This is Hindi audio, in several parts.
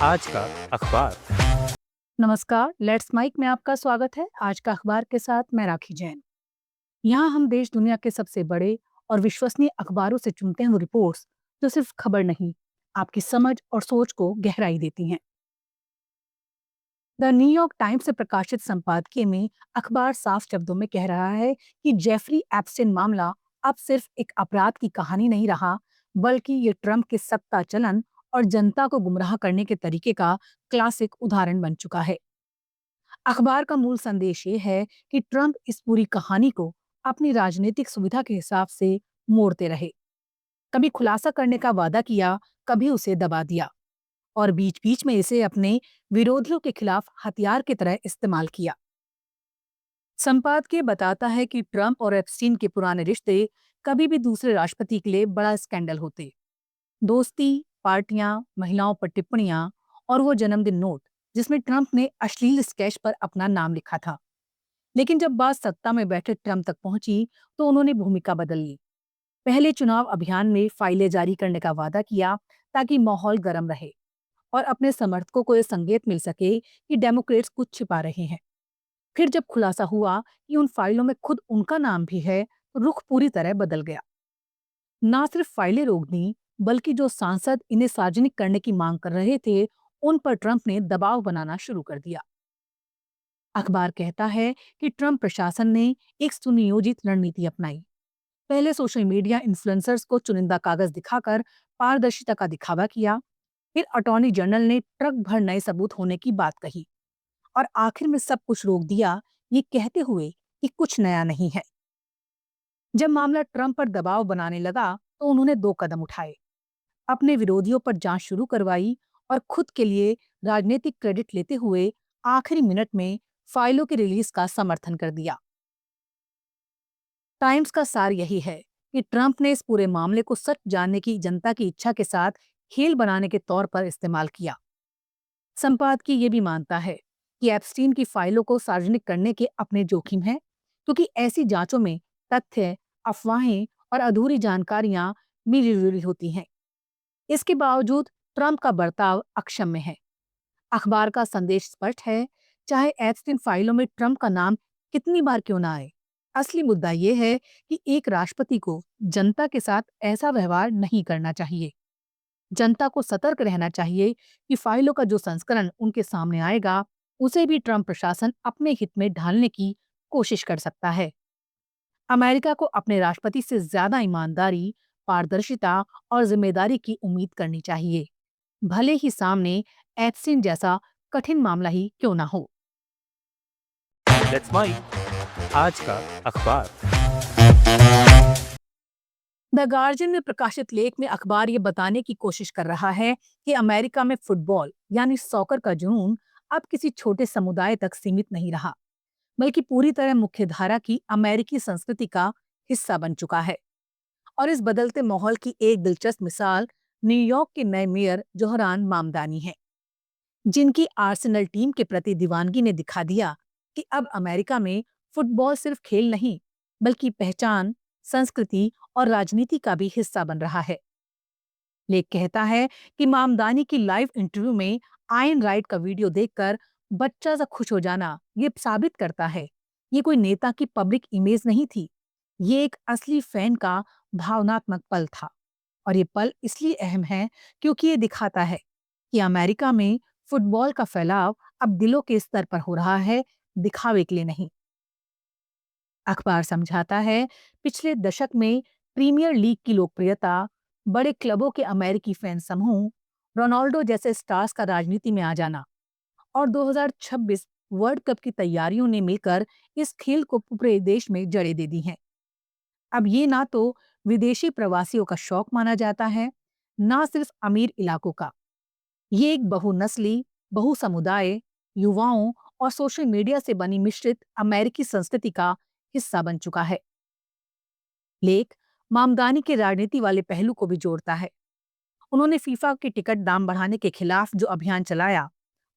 आज का अखबार। नमस्कार, लेट्स माइक में आपका स्वागत है। आज का अखबार के साथ मैं राखी जैन। यहाँ हम देश दुनिया के सबसे बड़े और विश्वसनीय अखबारों से चुनते हैं वो रिपोर्ट्स जो सिर्फ खबर नहीं, आपकी समझ और सोच को गहराई देती हैं। द न्यूयॉर्क टाइम्स से प्रकाशित संपादकीय में अखबार साफ शब्दों में कह रहा है कि जेफरी एप्स्टेन मामला अब सिर्फ एक अपराध की कहानी नहीं रहा, बल्कि ये ट्रंप के सत्ता चलन और जनता को गुमराह करने के तरीके का क्लासिक उदाहरण बन चुका है। अखबार का मूल संदेश ये है कि ट्रंप इस पूरी कहानी को अपनी राजनीतिक सुविधा के हिसाब से मोड़ते रहे। कभी खुलासा करने का वादा किया, कभी उसे दबा दिया और बीच बीच में इसे अपने विरोधियों के खिलाफ हथियार की तरह इस्तेमाल किया। संपादकीय बताता है कि ट्रंप और एप्स्टीन के पुराने रिश्ते कभी भी दूसरे राष्ट्रपति के लिए बड़ा स्कैंडल होते। दोस्ती, पार्टियां, महिलाओं पर टिप्पणियां और वो जन्मदिन नोट जिसमें ट्रंप ने अश्लील स्केच पर अपना नाम लिखा था। लेकिन जब बात सत्ता में बैठे ट्रंप तक पहुंची तो उन्होंने भूमिका बदल ली। पहले चुनाव अभियान में फाइलें जारी करने का वादा किया ताकि माहौल गर्म रहे और अपने समर्थकों को यह संकेत मिल सके कि डेमोक्रेट्स कुछ छिपा रहे हैं। फिर जब खुलासा हुआ कि उन फाइलों में खुद उनका नाम भी है, तो रुख पूरी तरह बदल गया। ना सिर्फ फाइलें रोक दी, बल्कि जो सांसद इन्हें सार्वजनिक करने की मांग कर रहे थे, उन पर ट्रंप ने दबाव बनाना शुरू कर दिया। अखबार कहता है कि ट्रंप प्रशासन ने एक सुनियोजित रणनीति अपनाई। पहले सोशल मीडिया इन्फ्लुएंसर्स को चुनिंदा कागज दिखाकर पारदर्शिता का दिखावा किया। फिर अटॉर्नी जनरल ने ट्रक भर नए सबूत होने की बात कही और आखिर में सब कुछ रोक दिया, ये कहते हुए कि कुछ नया नहीं है। जब मामला ट्रंप पर दबाव बनाने लगा तो उन्होंने दो कदम उठाए। अपने विरोधियों पर जांच शुरू करवाई और खुद के लिए राजनीतिक क्रेडिट लेते हुए आखिरी मिनट में फाइलों की रिलीज का समर्थन कर दिया। टाइम्स का सार यही है कि ट्रंप ने इस पूरे मामले को सच जानने की जनता की इच्छा के साथ खेल बनाने के तौर पर इस्तेमाल किया। संपादकीय ये भी मानता है कि एप्स्टीन की फाइलों को सार्वजनिक करने के अपने जोखिम हैं, क्योंकि ऐसी जांचों में तथ्य, अफवाहें और अधूरी जानकारियां मिली जुली होती हैं। इसके बावजूद ट्रंप का बर्ताव अक्षम्य है। अखबार का संदेश स्पष्ट है, चाहे एप्स्टीन फाइलों में ट्रंप का नाम कितनी बार क्यों ना आए, असली मुद्दा यह है कि एक राष्ट्रपति को जनता के साथ ऐसा व्यवहार नहीं करना चाहिए। जनता को सतर्क रहना चाहिए कि फाइलों का जो संस्करण उनके सामने आएगा, उसे भी ट्रंप प्रशासन अपने हित में ढालने की कोशिश कर सकता है। अमेरिका को अपने राष्ट्रपति से ज्यादा ईमानदारी, पारदर्शिता और जिम्मेदारी की उम्मीद करनी चाहिए, भले ही सामने एप्स्टीन जैसा कठिन मामला ही क्यों ना हो। Let's mic. आज का अखबार। द गार्जियन में प्रकाशित लेख में अखबार ये बताने की कोशिश कर रहा है कि अमेरिका में फुटबॉल यानी सॉकर का जुनून अब किसी छोटे समुदाय तक सीमित नहीं रहा, बल्कि पूरी तरह मुख्यधारा की अमेरिकी संस्कृति का हिस्सा बन चुका है। और इस बदलते माहौल की एक दिलचस्प मिसाल न्यूयॉर्क के नए मेयर जोहरान मामदानी है, जिनकी आर्सेनल टीम के प्रति दीवानगी ने दिखा दिया कि अब अमेरिका में फुटबॉल सिर्फ खेल नहीं, बल्कि पहचान, संस्कृति और राजनीति का भी हिस्सा बन रहा है। लेख कहता है कि मामदानी की लाइव इंटरव्यू में आयन राइट का वीडियो देखकर बच्चा सा खुश हो जाना ये साबित करता है ये कोई नेता की पब्लिक इमेज नहीं थी, ये एक असली फैन का भावनात्मक पल था। और ये पल इसलिए अहम है क्योंकि ये दिखाता है कि अमेरिका में फुटबॉल का फैलाव अब दिलों के स्तर पर हो रहा है, दिखावे के लिए नहीं। अखबार समझाता है, पिछले दशक में प्रीमियर लीग की लोकप्रियता, बड़े क्लबों के अमेरिकी फैन समूह, रोनाल्डो जैसे स्टार्स का राजनीति में आ जाना और 2026 वर्ल्ड कप की तैयारियों ने मिलकर इस खेल को पूरे देश में जड़ें दे दी हैं। अब ये ना तो विदेशी प्रवासियों का शौक माना जाता है, ना सिर्फ अमीर इलाकों का। ये एक बहुनस्ली, बहुसमुदाय, युवाओं और सोशल मीडिया से बनी मिश्रित अमेरिकी संस्कृति का हिस्सा बन चुका है। लेख मामदानी के राजनीति वाले पहलू को भी जोड़ता है। उन्होंने फीफा के टिकट दाम बढ़ाने के खिलाफ जो अभियान चलाया,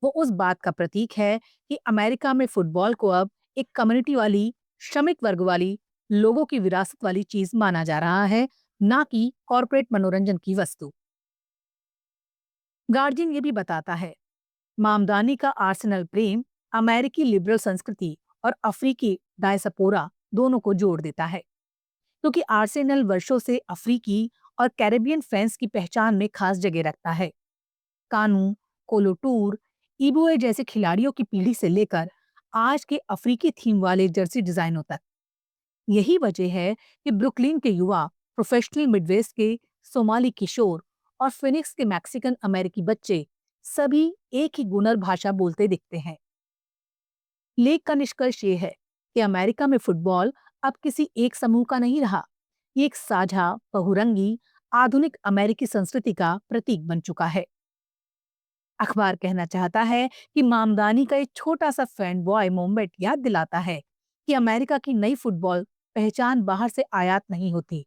वो उस बात का प्रतीक है कि अमेरिका में फुटबॉल को अब एक कम्युनिटी वाली, श्रमिक वर्ग वाली, लोगों की विरासत वाली चीज माना जा रहा है, ना कि कॉरपोरेट मनोरंजन की वस्तु। गार्जियन ये भी बताता है, मामदानी का आर्सेनल प्रेम अमेरिकी लिबरल संस्कृति और अफ्रीकी डायस्पोरा दोनों को जोड़ देता है, क्योंकि आर्सेनल वर्षों से अफ्रीकी और कैरेबियन फैंस की पहचान में खास जगह रखता है। कानू, कोलोटूर, इबोए जैसे खिलाड़ियों की पीढ़ी से लेकर आज के अफ्रीकी थीम वाले जर्सी डिजाइनों तक। यही वजह है कि ब्रुकलिन के युवा, प्रोफेशनल मिडवेस्ट के सोमाली किशोर और फिनिक्स के मैक्सिकन अमेरिकी बच्चे सभी एक ही गुनर भाषा बोलते दिखते हैं। लेख का निष्कर्ष ये है कि अमेरिका में फुटबॉल अब किसी एक समूह का नहीं रहा। ये एक साझा, बहुरंगी, आधुनिक अमेरिकी संस्कृति का प्रतीक बन चुका है। अखबार कहना चाहता है कि मामदानी का एक छोटा सा फैन बॉय मोमेंट याद दिलाता है कि अमेरिका की नई फुटबॉल पहचान बाहर से आयात नहीं होती,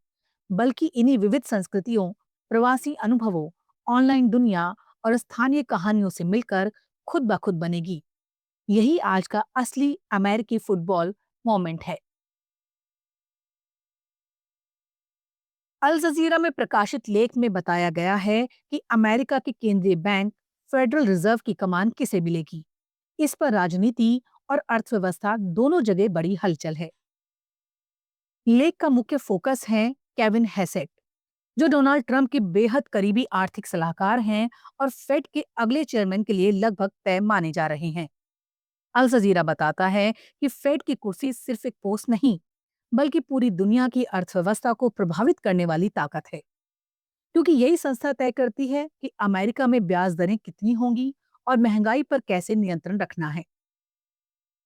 बल्कि इन्हीं विविध संस्कृतियों, प्रवासी अनुभवों, ऑनलाइन दुनिया और स्थानीय कहानियों से मिलकर खुद ब खुद बनेगी। यही आज का असली अमेरिकी फुटबॉल मोमेंट है। अल जजीरा में प्रकाशित लेख में बताया गया है कि अमेरिका के केंद्रीय बैंक फेडरल रिजर्व की कमान किसे मिलेगी। इस पर राजनीति और अर्थव्यवस्था दोनों जगह बड़ी हलचल है। लेख का मुख्य फोकस है केविन हेसेट, जो डोनाल्ड ट्रंप के बेहद करीबी आर्थिक सलाहकार हैं और फेड के अगले चेयरमैन के लिए लगभग तय माने जा रहे हैं। अल जजीरा बताता है कि फेड की कुर्सी सिर्फ एक पोस्ट नहीं, बल्कि पूरी दुनिया की अर्थव्यवस्था को प्रभावित करने वाली ताकत है, क्योंकि यही संस्था तय करती है कि अमेरिका में ब्याज दरें कितनी होंगी और महंगाई पर कैसे नियंत्रण रखना है।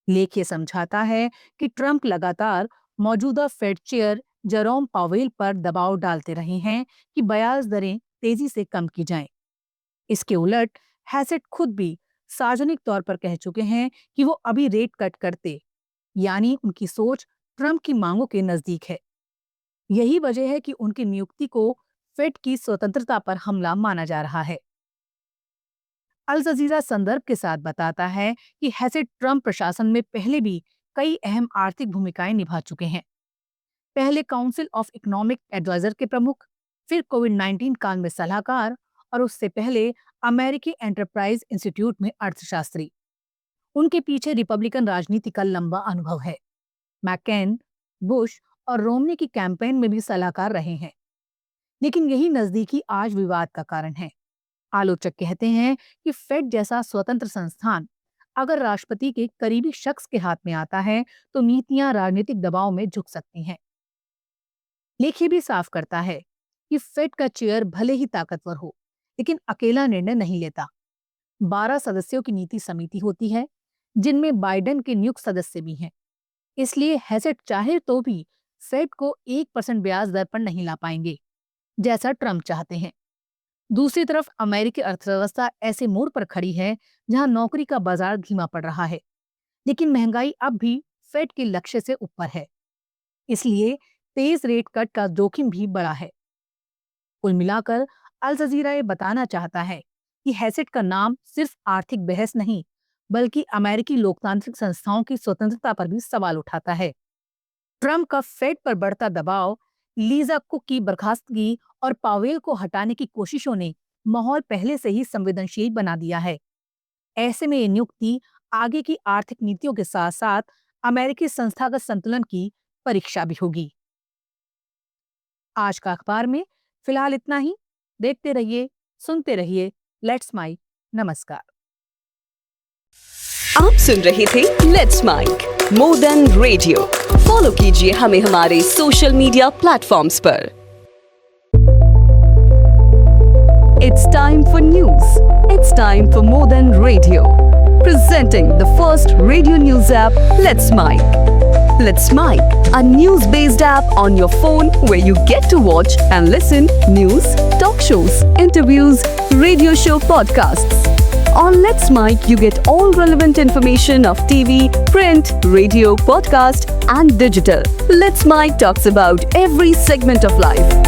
लेख ये समझाता है कि ट्रंप लगातार मौजूदा फेड चेयर जेरोम पावेल पर दबाव डालते रहे हैं कि ब्याज दरें तेजी से कम की जाएं। इसके उलट हैसेट खुद भी सार्वजनिक तौर पर कह चुके हैं कि वो अभी रेट कट करते, यानी उनकी सोच ट्रंप की मांगों के नजदीक है। यही वजह है कि उनकी नियुक्ति को फेड की स्वतंत्रता पर हमला माना जा रहा है। अल जजीरा संदर्भ के साथ बताता है कि हैसेट ट्रंप प्रशासन में पहले भी कई अहम आर्थिक भूमिकाएं निभा चुके हैं। पहले काउंसिल ऑफ इकोनॉमिक एडवाइजर के प्रमुख, फिर कोविड-19 काल में सलाहकार और उससे पहले अमेरिकी एंटरप्राइज इंस्टीट्यूट में अर्थशास्त्री। उनके पीछे रिपब्लिकन राजनीति का लंबा अनुभव है। मैकेन, बुश और रोमनी की कैंपेन में भी सलाहकार रहे हैं। लेकिन यही नजदीकी आज विवाद का कारण है। आलोचक कहते हैं कि फेड जैसा स्वतंत्र संस्थान अगर राष्ट्रपति के करीबी शख्स के हाथ में आता है तो नीतियां राजनीतिक दबाव में झुक सकती हैं। लेख ये भी साफ करता है कि फेड का चेयर भले ही ताकतवर हो, लेकिन अकेला निर्णय नहीं लेता। 12 सदस्यों की नीति समिति होती है, जिनमें बाइडेन के नियुक्त सदस्य भी हैं। इसलिए हैसेट चाहे तो भी फेड को 1% ब्याज दर पर नहीं ला पाएंगे, जैसा ट्रंप चाहते हैं। दूसरी तरफ अमेरिकी अर्थव्यवस्था ऐसे मोड़ पर खड़ी है जहां नौकरी का बाजार धीमा पड़ रहा है, लेकिन महंगाई अब भी फेड के लक्ष्य से ऊपर है। इसलिए तेज रेट कट का जोखिम भी बड़ा है। कुल मिलाकर अल जजीरा ये बताना चाहता है कि हैसेट का नाम सिर्फ आर्थिक बहस नहीं, बल्कि अमेरिकी लोकतांत्रिक संस्थाओं की स्वतंत्रता पर भी सवाल उठाता है। ट्रंप का फेड पर बढ़ता दबाव, लीजा कुक की बर्खास्तगी और पावेल को हटाने की कोशिशों ने माहौल पहले से ही संवेदनशील बना दिया है। ऐसे में ये नियुक्ति आगे की आर्थिक नीतियों के साथ साथ अमेरिकी संस्थागत संतुलन की परीक्षा भी होगी। आज का अखबार में फिलहाल इतना ही। देखते रहिए, सुनते रहिए लेट्स माइक। नमस्कार। आप सुन रहे थे let's mic more than radio. Follow कीजिए हमें हमारे सोशल मीडिया प्लेटफॉर्म्स पर। It's time for news. It's time for more than radio. Presenting the first radio news app, Let's Mic. Let's Mic, a news-based app on your phone where you get to watch and listen news, talk shows, interviews, radio show podcasts. On Let's Mic, you get all relevant information of TV, print, radio, podcast, and digital. Let's Mic talks about every segment of life.